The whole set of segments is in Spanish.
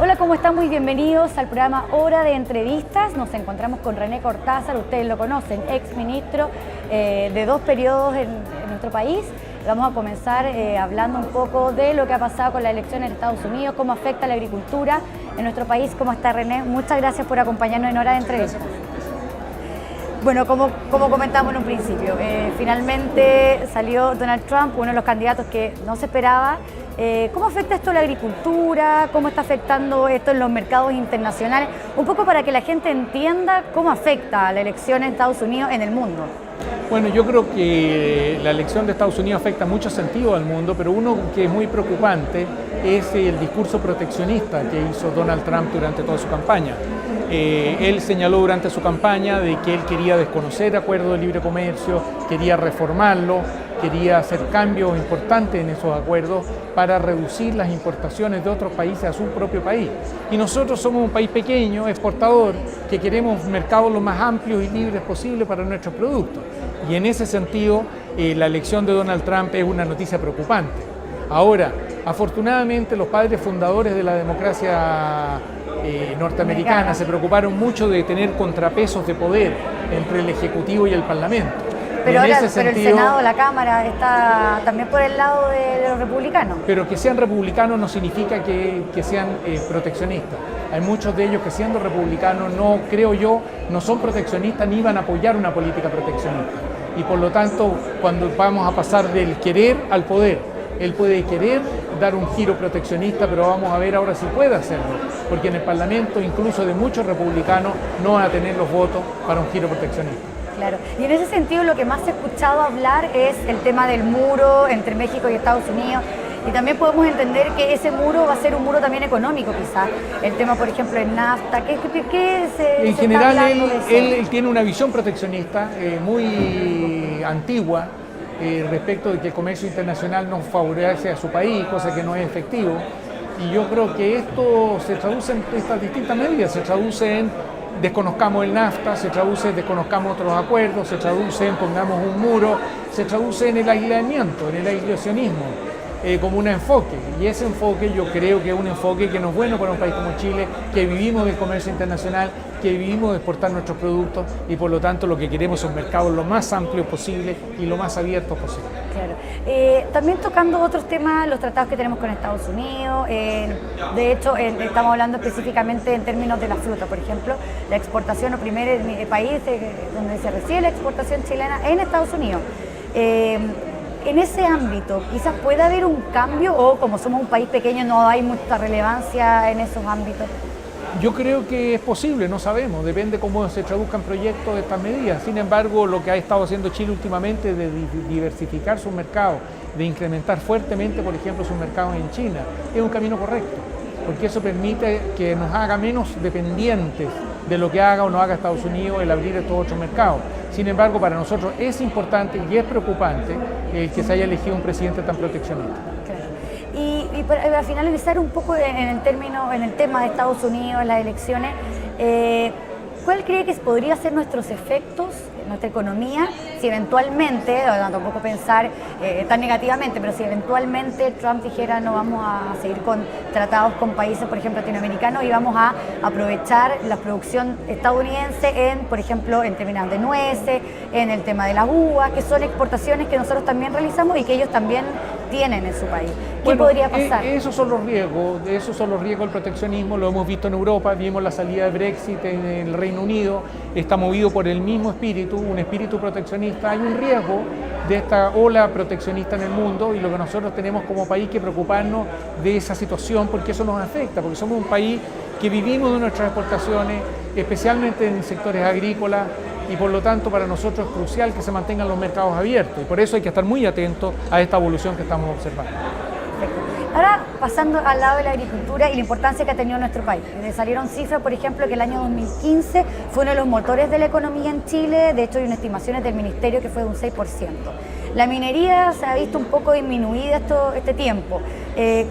Hola, ¿cómo están? Muy bienvenidos al programa Hora de Entrevistas. Nos encontramos con René Cortázar, ustedes lo conocen, ex ministro de 2 periodos en nuestro país. Vamos a comenzar hablando un poco de lo que ha pasado con la elección en Estados Unidos, cómo afecta a la agricultura en nuestro país. ¿Cómo está, René? Muchas gracias por acompañarnos en Hora de Entrevistas. Bueno, como comentamos en un principio, finalmente salió Donald Trump, uno de los candidatos que no se esperaba. ¿Cómo afecta esto a la agricultura? ¿Cómo está afectando esto en los mercados internacionales? Un poco para que la gente entienda cómo afecta la elección en Estados Unidos en el mundo. Bueno, yo creo que la elección de Estados Unidos afecta en muchos sentidos al mundo, pero uno que es muy preocupante es el discurso proteccionista que hizo Donald Trump durante toda su campaña. Él señaló durante su campaña de que él quería desconocer acuerdos de libre comercio, quería reformarlo, quería hacer cambios importantes en esos acuerdos para reducir las importaciones de otros países a su propio país. Y nosotros somos un país pequeño, exportador, que queremos mercados lo más amplios y libres posible para nuestros productos. Y en ese sentido, la elección de Donald Trump es una noticia preocupante. Ahora, afortunadamente, los padres fundadores de la democracia norteamericana se preocuparon mucho de tener contrapesos de poder entre el Ejecutivo y el Parlamento. Pero ahora el Senado, la Cámara, está también por el lado de los republicanos. Pero que sean republicanos no significa que sean proteccionistas. Hay muchos de ellos que siendo republicanos, no creo yo, no son proteccionistas ni van a apoyar una política proteccionista. Y por lo tanto, cuando vamos a pasar del querer al poder, él puede querer dar un giro proteccionista, pero vamos a ver ahora si puede hacerlo, porque en el Parlamento, incluso de muchos republicanos, no van a tener los votos para un giro proteccionista. Claro, y en ese sentido lo que más he escuchado hablar es el tema del muro entre México y Estados Unidos, y también podemos entender que ese muro va a ser un muro también económico quizás, el tema por ejemplo en NAFTA, en general él tiene una visión proteccionista muy antigua respecto de que el comercio internacional no favorece a su país, cosa que no es efectivo, y yo creo que esto se traduce en estas distintas medidas, se traduce en desconozcamos el NAFTA, se traduce en desconozcamos otros acuerdos, se traduce en pongamos un muro, se traduce en el aislamiento, en el aislacionismo, como un enfoque. Y ese enfoque yo creo que es un enfoque que no es bueno para un país como Chile, que vivimos del comercio internacional, que vivimos de exportar nuestros productos y por lo tanto lo que queremos son mercados lo más amplios posible y lo más abiertos posible. Claro. También tocando otros temas, los tratados que tenemos con Estados Unidos, de hecho estamos hablando específicamente en términos de la fruta, por ejemplo, la exportación, el primer país donde se recibe la exportación chilena en Estados Unidos. En ese ámbito, quizás pueda haber un cambio o como somos un país pequeño no hay mucha relevancia en esos ámbitos. Yo creo que es posible, no sabemos, depende cómo se traduzcan proyectos de estas medidas. Sin embargo, lo que ha estado haciendo Chile últimamente de diversificar sus mercados, de incrementar fuertemente, por ejemplo, sus mercados en China, es un camino correcto, porque eso permite que nos haga menos dependientes de lo que haga o no haga Estados Unidos el abrir estos otros mercados. Sin embargo, para nosotros es importante y es preocupante que se haya elegido un presidente tan proteccionista. Y para finalizar un poco en el tema de Estados Unidos, las elecciones, ¿cuál cree que podría ser nuestros efectos en nuestra economía si eventualmente, tampoco pensar tan negativamente, pero si eventualmente Trump dijera no vamos a seguir con tratados con países, por ejemplo, latinoamericanos y vamos a aprovechar la producción estadounidense por ejemplo, en términos de nueces, en el tema de las uvas, que son exportaciones que nosotros también realizamos y que ellos también tienen en su país? ¿Qué podría pasar? Esos son los riesgos del proteccionismo, lo hemos visto en Europa, vimos la salida de Brexit en el Reino Unido, está movido por el mismo espíritu, un espíritu proteccionista. Hay un riesgo de esta ola proteccionista en el mundo y lo que nosotros tenemos como país que preocuparnos de esa situación porque eso nos afecta, porque somos un país que vivimos de nuestras exportaciones, especialmente en sectores agrícolas, y por lo tanto para nosotros es crucial que se mantengan los mercados abiertos y por eso hay que estar muy atentos a esta evolución que estamos observando. Ahora, pasando al lado de la agricultura y la importancia que ha tenido nuestro país. Salieron cifras, por ejemplo, que el año 2015 fue uno de los motores de la economía en Chile, de hecho hay unas estimaciones del Ministerio que fue de un 6%. La minería se ha visto un poco disminuida este tiempo.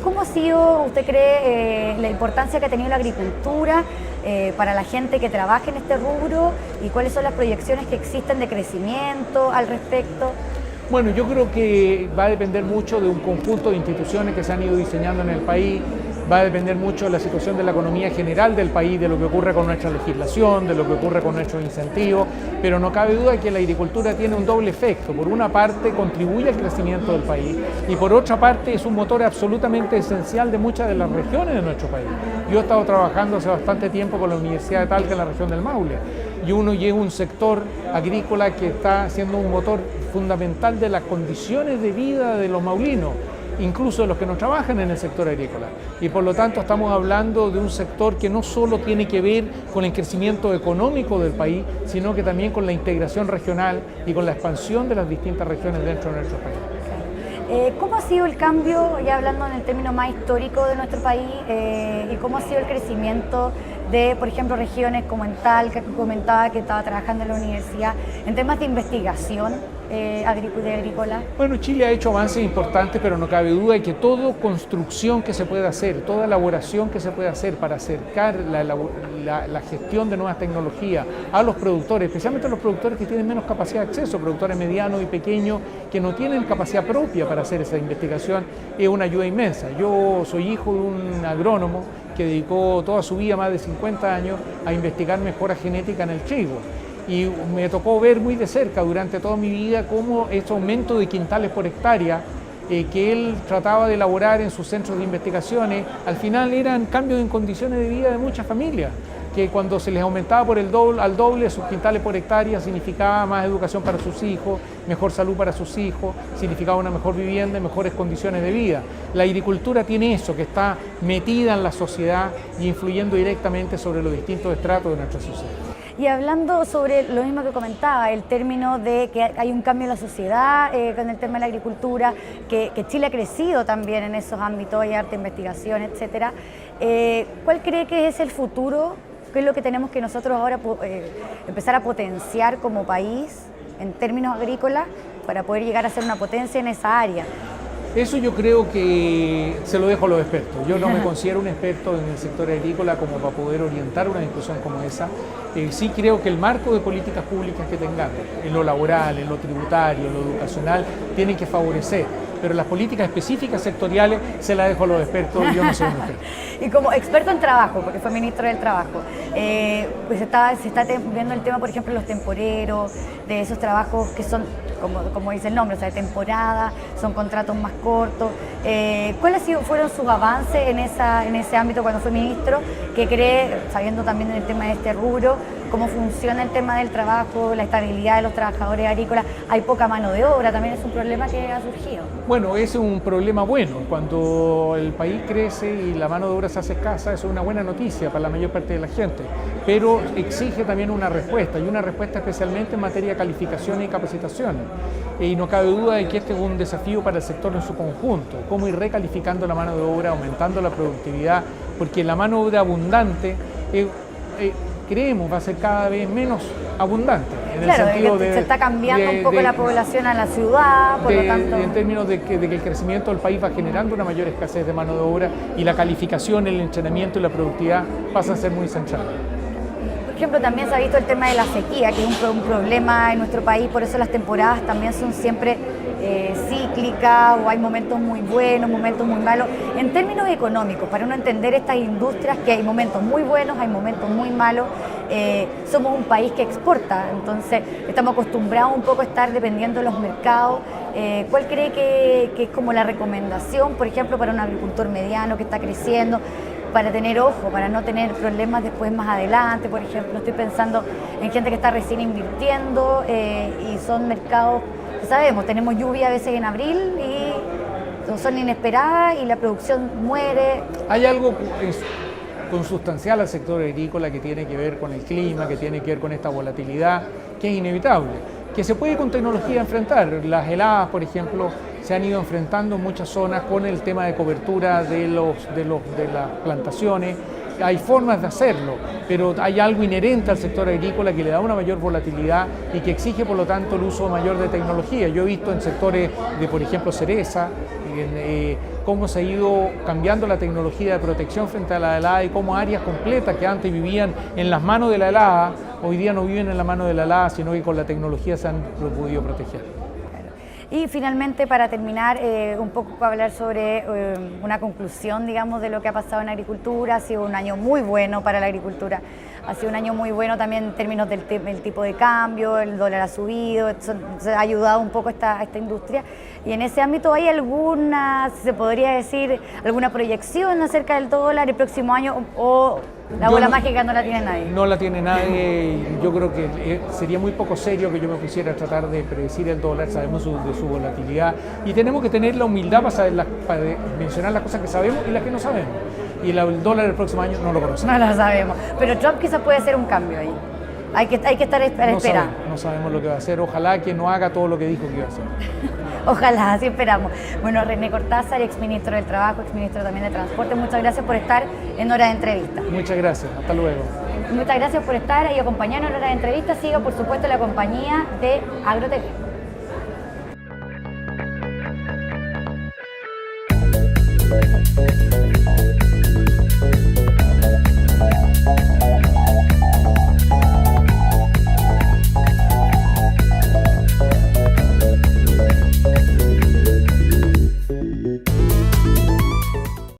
¿Cómo ha sido, usted cree, la importancia que ha tenido la agricultura para la gente que trabaja en este rubro y cuáles son las proyecciones que existen de crecimiento al respecto? Bueno, yo creo que va a depender mucho de un conjunto de instituciones que se han ido diseñando en el país, va a depender mucho de la situación de la economía general del país, de lo que ocurre con nuestra legislación, de lo que ocurre con nuestros incentivos, pero no cabe duda que la agricultura tiene un doble efecto. Por una parte contribuye al crecimiento del país y por otra parte es un motor absolutamente esencial de muchas de las regiones de nuestro país. Yo he estado trabajando hace bastante tiempo con la Universidad de Talca en la región del Maule y uno lleva un sector agrícola que está siendo un motor fundamental de las condiciones de vida de los maulinos, incluso de los que no trabajan en el sector agrícola. Y por lo tanto estamos hablando de un sector que no solo tiene que ver con el crecimiento económico del país, sino que también con la integración regional y con la expansión de las distintas regiones dentro de nuestro país. ¿Cómo ha sido el cambio, ya hablando en el término más histórico de nuestro país, y cómo ha sido el crecimiento de, por ejemplo, regiones como en Talca, que comentaba que estaba trabajando en la universidad, en temas de investigación agrícola? Bueno, Chile ha hecho avances importantes, pero no cabe duda de que toda construcción que se pueda hacer, toda elaboración que se pueda hacer para acercar la gestión de nuevas tecnologías a los productores, especialmente a los productores que tienen menos capacidad de acceso, productores medianos y pequeños que no tienen capacidad propia para hacer esa investigación, es una ayuda inmensa. Yo soy hijo de un agrónomo que dedicó toda su vida, más de 50 años, a investigar mejora genética en el trigo. Y me tocó ver muy de cerca durante toda mi vida cómo este aumento de quintales por hectárea que él trataba de elaborar en sus centros de investigaciones, al final eran cambios en condiciones de vida de muchas familias, que cuando se les aumentaba al doble sus quintales por hectárea significaba más educación para sus hijos, mejor salud para sus hijos, significaba una mejor vivienda y mejores condiciones de vida. La agricultura tiene eso, que está metida en la sociedad y influyendo directamente sobre los distintos estratos de nuestra sociedad. Y hablando sobre lo mismo que comentaba, el término de que hay un cambio en la sociedad con el tema de la agricultura, que Chile ha crecido también en esos ámbitos, hay harta investigación, etcétera. ¿Cuál cree que es el futuro? ¿Qué es lo que tenemos que nosotros ahora empezar a potenciar como país en términos agrícolas para poder llegar a ser una potencia en esa área? Eso yo creo que se lo dejo a los expertos. Yo no me considero un experto en el sector agrícola como para poder orientar una discusión como esa. Sí creo que el marco de políticas públicas que tengamos, en lo laboral, en lo tributario, en lo educacional, tienen que favorecer. Pero las políticas específicas sectoriales se las dejo a los expertos y yo no soy un experto. Y como experto en trabajo, porque fue ministro del Trabajo, pues se está viendo el tema, por ejemplo, de los temporeros, de esos trabajos que son, como dice el nombre, o sea, de temporada, son contratos más cortos. ¿Cuáles fueron sus avances en ese ámbito cuando fue ministro? ¿Qué cree, sabiendo también el tema de este rubro, cómo funciona el tema del trabajo, la estabilidad de los trabajadores agrícolas? Hay poca mano de obra, también es un problema que ha surgido. Bueno, ese es un problema bueno. Cuando el país crece y la mano de obra se hace escasa, eso es una buena noticia para la mayor parte de la gente, pero exige también una respuesta, y una respuesta especialmente en materia de calificación y capacitación. Y no cabe duda de que este es un desafío para el sector en su conjunto, cómo ir recalificando la mano de obra, aumentando la productividad, porque la mano de obra abundante creemos va a ser cada vez menos abundante. Claro, se está cambiando un poco la población a la ciudad, por lo tanto... En términos de que el crecimiento del país va generando una mayor escasez de mano de obra y la calificación, el entrenamiento y la productividad pasan a ser muy centrales. Por ejemplo, también se ha visto el tema de la sequía, que es un problema en nuestro país, por eso las temporadas también son siempre cíclicas, o hay momentos muy buenos, momentos muy malos. En términos económicos, para uno entender estas industrias, que hay momentos muy buenos, hay momentos muy malos, somos un país que exporta, entonces estamos acostumbrados un poco a estar dependiendo de los mercados. ¿Cuál cree que es como la recomendación, por ejemplo, para un agricultor mediano que está creciendo, para tener ojo, para no tener problemas después más adelante? Por ejemplo, estoy pensando en gente que está recién invirtiendo y son mercados, sabemos, tenemos lluvia a veces en abril y son inesperadas y la producción muere. Hay algo consustancial al sector agrícola que tiene que ver con el clima, que tiene que ver con esta volatilidad, que es inevitable, que se puede con tecnología enfrentar. Las heladas, por ejemplo, se han ido enfrentando en muchas zonas con el tema de cobertura de las plantaciones, hay formas de hacerlo, pero hay algo inherente al sector agrícola que le da una mayor volatilidad y que exige, por lo tanto, el uso mayor de tecnología. Yo he visto en sectores de, por ejemplo, cereza, cómo se ha ido cambiando la tecnología de protección frente a la helada y cómo áreas completas que antes vivían en las manos de la helada, hoy día no viven en la mano de la helada, sino que con la tecnología se han podido proteger. Y finalmente, para terminar, un poco hablar sobre una conclusión, digamos, de lo que ha pasado en agricultura. Ha sido un año muy bueno para la agricultura, ha sido un año muy bueno también en términos del tipo de cambio, el dólar ha subido, se ha ayudado un poco a esta industria. Y en ese ámbito, ¿hay alguna, se podría decir, alguna proyección acerca del dólar el próximo año o la bola mágica no la tiene nadie? No la tiene nadie. Yo creo que sería muy poco serio que yo me pusiera a tratar de predecir el dólar. Sabemos de su volatilidad y tenemos que tener la humildad para mencionar las cosas que sabemos y las que no sabemos. Y el dólar el próximo año no lo conocemos. No lo sabemos, pero Trump quizás puede hacer un cambio ahí. Hay que estar a la espera. No sabemos lo que va a hacer. Ojalá que no haga todo lo que dijo que iba a hacer. Ojalá, así esperamos. Bueno, René Cortázar, exministro del Trabajo, exministro también de Transporte, muchas gracias por estar en Hora de Entrevista. Muchas gracias, hasta luego. Muchas gracias por estar y acompañarnos en Hora de Entrevista. Siga, por supuesto, la compañía de AgroTV.